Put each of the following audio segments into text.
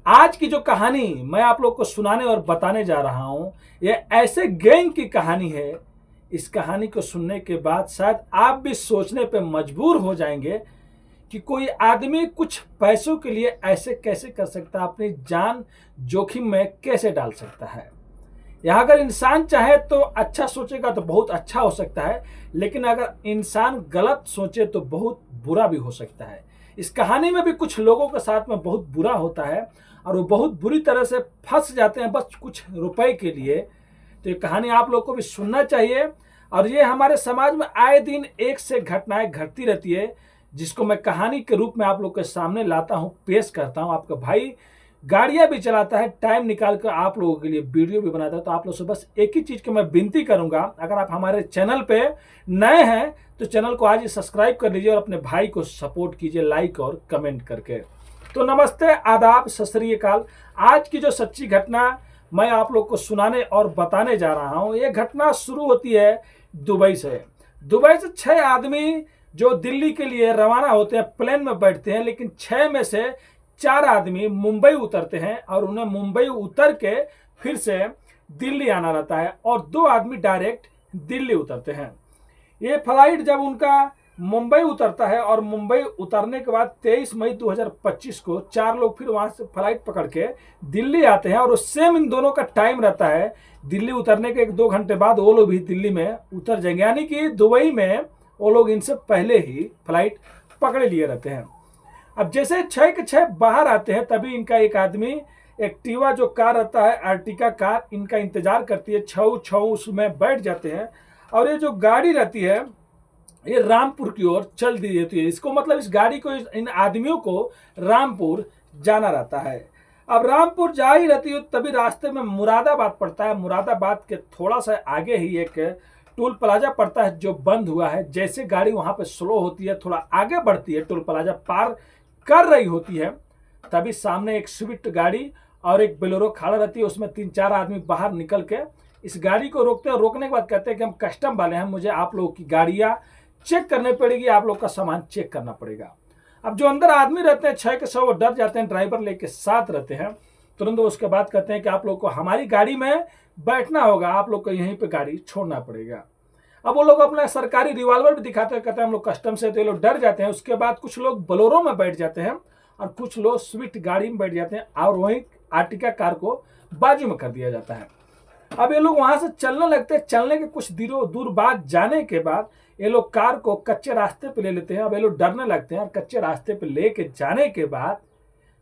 आज की जो कहानी मैं आप लोग को सुनाने और बताने जा रहा हूं, ये ऐसे गैंग की कहानी है। इस कहानी को सुनने के बाद शायद आप भी सोचने पे मजबूर हो जाएंगे कि कोई आदमी कुछ पैसों के लिए ऐसे कैसे कर सकता है, अपनी जान जोखिम में कैसे डाल सकता है। यहाँ अगर इंसान चाहे तो अच्छा सोचेगा तो बहुत अच्छा हो सकता है, लेकिन अगर इंसान गलत सोचे तो बहुत बुरा भी हो सकता है। इस कहानी में भी कुछ लोगों के साथ में बहुत बुरा होता है और वो बहुत बुरी तरह से फंस जाते हैं बस कुछ रुपए के लिए। तो ये कहानी आप लोग को भी सुनना चाहिए। और ये हमारे समाज में आए दिन एक से घटनाएं घटती रहती है, जिसको मैं कहानी के रूप में आप लोग के सामने लाता हूँ, पेश करता हूँ। आपका भाई गाड़ियां भी चलाता है, टाइम निकाल कर आप लोगों के लिए वीडियो भी बनाता है। तो आप लोग से बस एक ही चीज की मैं विनती करूंगा, अगर आप हमारे चैनल पे नए हैं तो चैनल को आज ही सब्सक्राइब कर लीजिए और अपने भाई को सपोर्ट कीजिए लाइक और कमेंट करके। तो नमस्ते, आदाब, सत श्री अकाल। आज की जो सच्ची घटना मैं आप लोग को सुनाने और बताने जा रहा हूं, ये घटना शुरू होती है दुबई से। दुबई से 6 आदमी जो दिल्ली के लिए रवाना होते हैं, प्लेन में बैठते हैं, लेकिन 6 में से 4 आदमी मुंबई उतरते हैं और उन्हें मुंबई उतर के फिर से दिल्ली आना रहता है और 2 आदमी डायरेक्ट दिल्ली उतरते हैं। ये फ्लाइट जब उनका मुंबई उतरता है और मुंबई उतरने के बाद 23 मई 2025 को 4 लोग फिर वहां से फ्लाइट पकड़ के दिल्ली आते हैं और सेम इन दोनों का टाइम रहता है। दिल्ली उतरने के 1-2 घंटे बाद वो लोग भी दिल्ली में उतर जाएंगे, यानी कि दुबई में वो लोग इनसे पहले ही फ्लाइट पकड़े लिए रहते हैं। अब जैसे 6 के 6 बाहर आते हैं, तभी इनका एक आदमी एक्टिवा जो कार रहता है, आर्टिका कार, इनका इंतजार करती है। छऊ उसमें बैठ जाते हैं और ये जो गाड़ी रहती है ये रामपुर की ओर चल दी जाती है। इसको मतलब इस गाड़ी को, इन आदमियों को रामपुर जाना रहता है। अब रामपुर जा ही रहती है तभी रास्ते में मुरादाबाद पड़ता है। मुरादाबाद के थोड़ा सा आगे ही एक टोल प्लाजा पड़ता है जो बंद हुआ है। जैसे गाड़ी वहां पे स्लो होती है, थोड़ा आगे बढ़ती है, टोल प्लाजा पार कर रही होती है, तभी सामने एक स्विफ्ट गाड़ी और एक बोलेरो खड़ा रहती है। उसमें 3-4 आदमी बाहर निकल के इस गाड़ी को रोकते हैं। रोकने के बाद कहते हैं कि हम कस्टम वाले हैं, मुझे आप लोगों की गाड़ियां चेक करनी पड़ेगी, आप लोग का सामान चेक करना पड़ेगा। अब जो अंदर आदमी रहते हैं 6 के 6 वो डर जाते हैं, ड्राइवर लेके साथ रहते हैं। तुरंत उसके बाद कहते हैं कि आप लोग को हमारी गाड़ी में बैठना होगा, आप लोग को यहीं पे गाड़ी छोड़ना पड़ेगा। अब वो लोग अपना सरकारी रिवॉल्वर भी दिखाते हैं, कहते हैं हम लोग कस्टम से, तो ये लोग डर जाते हैं। उसके बाद कुछ लोग बोलेरो में बैठ जाते हैं और कुछ लोग स्विफ्ट गाड़ी में बैठ जाते हैं और वहीं आर्टिका कार को बाजू में कर दिया जाता है। अब ये लोग वहां से चलने लगते हैं। चलने के कुछ दूर बाद जाने के बाद ये लोग कार को कच्चे रास्ते पे ले लेते हैं। अब ये लोग डरने लगते हैं और कच्चे रास्ते पे लेके जाने के बाद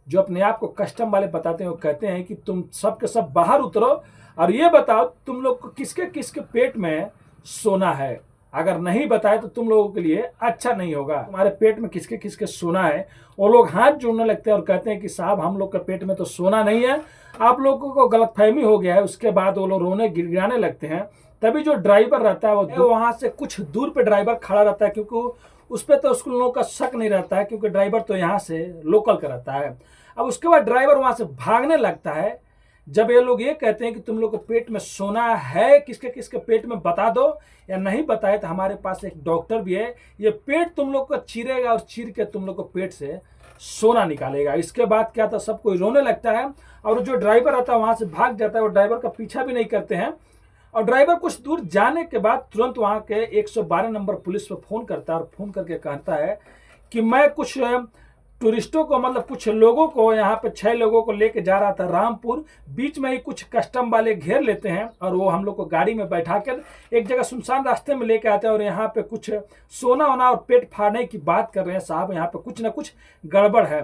जो अपने आप को कस्टम वाले बताते हैं, वो कहते हैं कि तुम सब के सब बाहर उतरो और ये बताओ तुम लोग को किसके किसके पेट में सोना है। अगर नहीं बताए तो तुम लोगों के लिए अच्छा नहीं होगा। तुम्हारे पेट में किसके किसके सोना है। वो लोग हाथ जोड़ने लगते हैं और कहते हैं कि साहब हम लोग के पेट में तो सोना नहीं है, आप लोगों को गलतफहमी हो गया है। उसके बाद वो लोग रोने गिड़गिड़ाने लगते हैं। तभी जो ड्राइवर रहता है वो वहां से कुछ दूर पे ड्राइवर खड़ा रहता है, क्योंकि उस पर तो उसको लोगों का शक नहीं रहता है, क्योंकि ड्राइवर तो यहाँ से लोकल का रहता है। अब उसके बाद ड्राइवर वहां से भागने लगता है। जब ये लोग ये कहते हैं कि तुम लोग को पेट में सोना है, किसके किसके पेट में बता दो, या नहीं बताए तो हमारे पास एक डॉक्टर भी है, ये पेट तुम लोग को चीरेगा और चीर के तुम लोग को पेट से सोना निकालेगा। इसके बाद क्या था, सब कोई रोने लगता है और जो ड्राइवर आता है वहां से भाग जाता है। और ड्राइवर का पीछा भी नहीं करते हैं। और ड्राइवर कुछ दूर जाने के बाद तुरंत वहां के 112 नंबर पुलिस पे फोन करता है और फोन करके कहता है कि मैं कुछ टूरिस्टों को, मतलब कुछ लोगों को, यहाँ पे 6 लोगों को लेके जा रहा था रामपुर। बीच में ही कुछ कस्टम वाले घेर लेते हैं और वो हम लोग को गाड़ी में बैठा कर एक जगह सुनसान रास्ते में लेके आते हैं और यहाँ पे कुछ सोना वोना और पेट फाड़ने की बात कर रहे हैं। साहब यहाँ पे कुछ ना कुछ गड़बड़ है।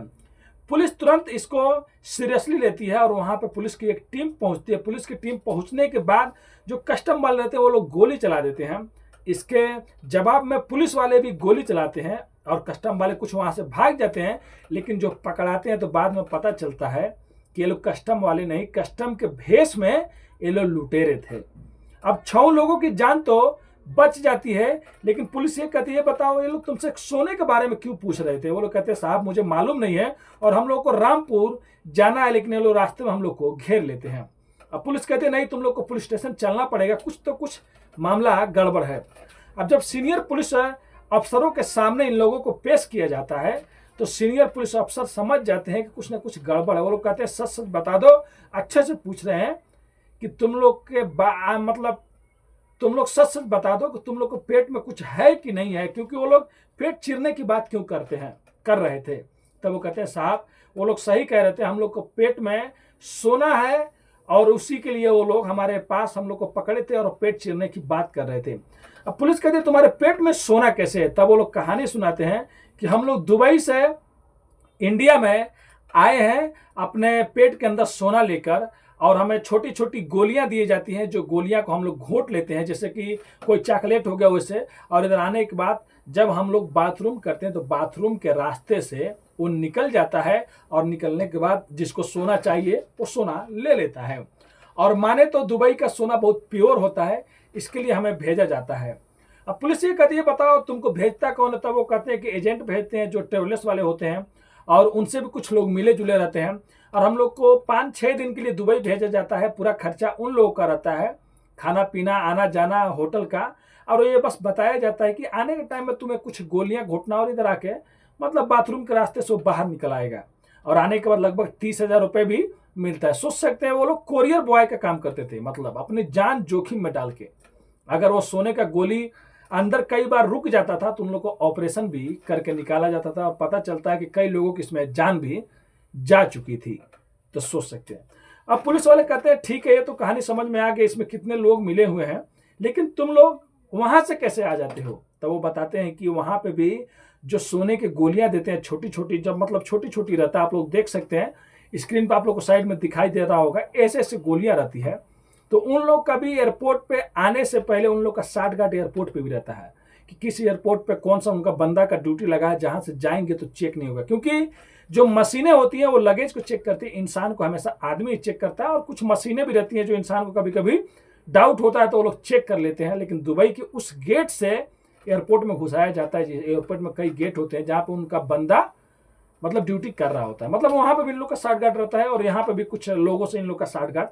पुलिस तुरंत इसको सीरियसली लेती है और वहां पे पुलिस की एक टीम पहुंचती है। पुलिस की टीम पहुंचने के बाद जो कस्टम वाले रहते हैं वो लोग गोली चला देते हैं। इसके जवाब में पुलिस वाले भी गोली चलाते हैं और कस्टम वाले कुछ वहां से भाग जाते हैं। लेकिन जो पकड़ाते हैं तो बाद में पता चलता है कि ये लोग कस्टम वाले नहीं, कस्टम के भेष में ये लोग लुटेरे थे। अब 6 लोगों की जान तो बच जाती है, लेकिन पुलिस ये कहती है बताओ ये लोग तुमसे सोने के बारे में क्यों पूछ रहे थे। वो लोग कहते हैं साहब मुझे मालूम नहीं है और हम लोग को रामपुर जाना है, लेकिन ये लोग रास्ते में हम लोग को घेर लेते हैं। अब पुलिस कहते हैं नहीं तुम लोग को पुलिस स्टेशन चलना पड़ेगा, कुछ तो कुछ मामला गड़बड़ है। अब जब सीनियर पुलिस अफसरों के सामने इन लोगों को पेश किया जाता है तो सीनियर पुलिस अफसर समझ जाते हैं कि कुछ ना कुछ गड़बड़ है। वो लोग कहते हैं सच सच बता दो, अच्छे से पूछ रहे हैं कि तुम लोग के मतलब तुम लोग सच सच बता दो कि तुम लोग को पेट में कुछ है कि नहीं है, क्योंकि वो लोग पेट चीरने की बात क्यों कर रहे थे। तब वो कहते हैं साहब वो लोग सही कह रहे थे, हम लोग को पेट में सोना है और उसी के लिए वो लोग हमारे पास हम लोग को पकड़े थे और पेट चीरने की बात कर रहे थे। अब पुलिस कहती है तुम्हारे पेट में सोना कैसे है। तब वो लोग कहानी सुनाते हैं कि हम लोग दुबई से इंडिया में आए हैं अपने पेट के अंदर सोना लेकर, और हमें छोटी छोटी गोलियां दी जाती हैं, जो गोलियां को हम लोग घोंट लेते हैं जैसे कि कोई चॉकलेट हो गया वैसे। और इधर आने के बाद जब हम लोग बाथरूम करते हैं तो बाथरूम के रास्ते से वो निकल जाता है, और निकलने के बाद जिसको सोना चाहिए वो सोना ले लेता है। और माने तो दुबई का सोना बहुत प्योर होता है, इसके लिए हमें भेजा जाता है। अब पुलिस ये कहती है बताओ तुमको भेजता कौन है। तब वो कहते हैं कि एजेंट भेजते हैं जो ट्रेवलर्स वाले होते हैं, और उनसे भी कुछ लोग मिले जुले रहते हैं। और हम लोग को 5-6 दिन के लिए दुबई भेजा जाता है। पूरा खर्चा उन लोगों का रहता है, खाना पीना आना जाना होटल का। और ये बस बताया जाता है कि आने के टाइम में तुम्हें कुछ गोलियां घोटना और इधर आके मतलब बाथरूम के रास्ते से बाहर निकल आएगा। और आने के बाद लगभग 30,000 रुपये भी मिलता है। सोच सकते हैं वो लोग कोरियर बॉय का काम करते थे, मतलब अपनी जान जोखिम में डाल के। अगर वो सोने का गोली अंदर कई बार रुक जाता था तो उन लोग को ऑपरेशन भी करके निकाला जाता था, और पता चलता है कि कई लोगों की इसमें जान भी जा चुकी थी। तो सोच सकते हैं। अब पुलिस वाले कहते हैं ठीक है ये तो कहानी समझ में आ गई, इसमें कितने लोग मिले हुए हैं, लेकिन तुम लोग वहां से कैसे आ जाते हो। तब वो बताते हैं कि वहां पे भी जो सोने की गोलियां देते हैं छोटी छोटी, जब मतलब छोटी छोटी रहता है, आप लोग देख सकते हैं स्क्रीन पर आप लोग को साइड में दिखाई दे रहा होगा, ऐसे ऐसे गोलियां रहती है। तो उन लोग का भी एयरपोर्ट पे आने से पहले उन लोग का 60 गार्ड एयरपोर्ट पे भी रहता है कि किस एयरपोर्ट पे कौन सा उनका बंदा का ड्यूटी लगा है, जहां से जाएंगे तो चेक नहीं होगा। क्योंकि जो मशीनें होती हैं वो लगेज को चेक करती है, इंसान को हमेशा आदमी चेक करता है। और कुछ मशीनें भी रहती हैं जो इंसान को कभी कभी डाउट होता है तो वो लोग चेक कर लेते हैं। लेकिन दुबई के उस गेट से एयरपोर्ट में घुसाया जाता है। एयरपोर्ट में कई गेट होते हैं जहां पर उनका बंदा मतलब ड्यूटी कर रहा होता है, मतलब वहां पे भी इन लोग का 60 गार्ड रहता है, और यहाँ पे भी कुछ लोगों से इन लोग का 60 गार्ड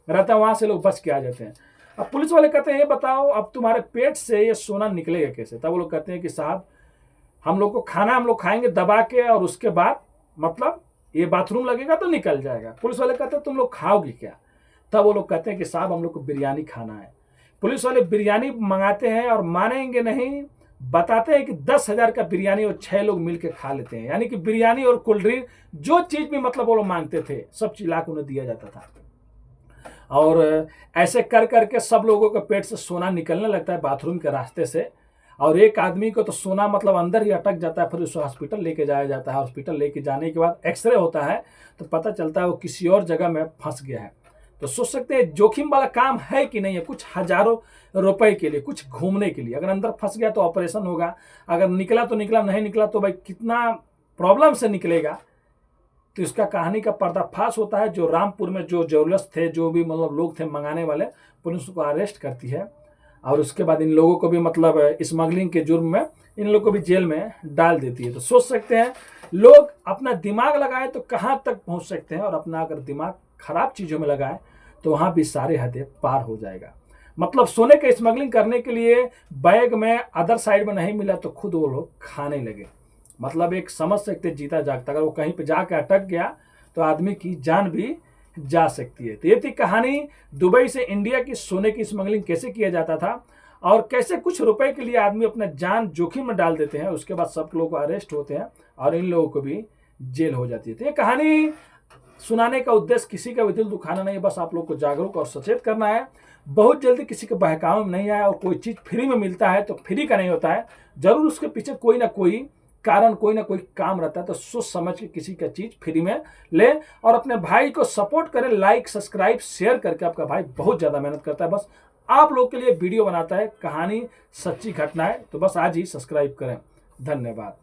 रहता है, वहां से लोग बच के आ जाते हैं। अब पुलिस वाले कहते हैं ये बताओ अब तुम्हारे पेट से ये सोना निकलेगा कैसे। तब वो लोग कहते हैं कि साहब हम लोग को खाना हम लोग खाएंगे दबा के, और उसके बाद मतलब ये बाथरूम लगेगा तो निकल जाएगा। पुलिस वाले कहते हैं तुम लोग खाओगे क्या। तब वो लोग कहते हैं कि साहब हम लोग को बिरयानी खाना है। पुलिस वाले बिरयानी मंगाते हैं, और मानेंगे नहीं बताते हैं कि 10,000 का बिरयानी और 6 लोग मिलकर खा लेते हैं। यानी कि बिरयानी और कोल्ड ड्रिंक जो चीज भी मतलब वो लोग मांगते थे सब चीज लाकर उन्हें दिया जाता था। और ऐसे कर करके सब लोगों के पेट से सोना निकलने लगता है बाथरूम के रास्ते से। और एक आदमी को तो सोना मतलब अंदर ही अटक जाता है, फिर उसे हॉस्पिटल लेके जाया जाता है। हॉस्पिटल लेके जाने के बाद एक्सरे होता है तो पता चलता है वो किसी और जगह में फंस गया है। तो सोच सकते हैं जोखिम वाला काम है कि नहीं है, कुछ हजारों रुपए के लिए, कुछ घूमने के लिए। अगर अंदर फंस गया तो ऑपरेशन होगा, अगर निकला तो निकला, नहीं निकला तो भाई कितना प्रॉब्लम से निकलेगा। तो इसका कहानी का पर्दाफाश होता है। जो रामपुर में जो ज्वेलर्स थे, जो भी मतलब लोग थे मंगाने वाले, पुलिस को अरेस्ट करती है, और उसके बाद इन लोगों को भी मतलब स्मगलिंग के जुर्म में इन लोगों को भी जेल में डाल देती है। तो सोच सकते हैं लोग अपना दिमाग लगाए तो कहाँ तक पहुँच सकते हैं, और अपना अगर दिमाग खराब चीज़ों में लगाए तो वहाँ भी सारे हदें पार हो जाएगा। मतलब सोने के स्मगलिंग करने के लिए बैग में अदर साइड में नहीं मिला तो खुद वो लोग खाने लगे। मतलब एक समझ सकते जीता जागता, अगर वो कहीं पे जाके अटक गया तो आदमी की जान भी जा सकती है। तो ये थी कहानी दुबई से इंडिया की सोने की स्मगलिंग कैसे किया जाता था, और कैसे कुछ रुपए के लिए आदमी अपना जान जोखिम में डाल देते हैं। उसके बाद सब लोग अरेस्ट होते हैं और इन लोगों को भी जेल हो जाती है। तो ये कहानी सुनाने का उद्देश्य किसी का भी दिल दुखाना नहीं है, बस आप लोग को जागरूक और सचेत करना है। बहुत जल्दी किसी के बहकावे में नहीं आया, और कोई चीज़ फ्री में मिलता है तो फ्री का नहीं होता है, जरूर उसके पीछे कोई ना कोई कारण, कोई ना कोई काम रहता है। तो सोच समझ के किसी का चीज़ फ्री में ले, और अपने भाई को सपोर्ट करें, लाइक सब्सक्राइब शेयर करके। आपका भाई बहुत ज़्यादा मेहनत करता है, बस आप लोग के लिए वीडियो बनाता है, कहानी सच्ची घटना है, तो बस आज ही सब्सक्राइब करें। धन्यवाद।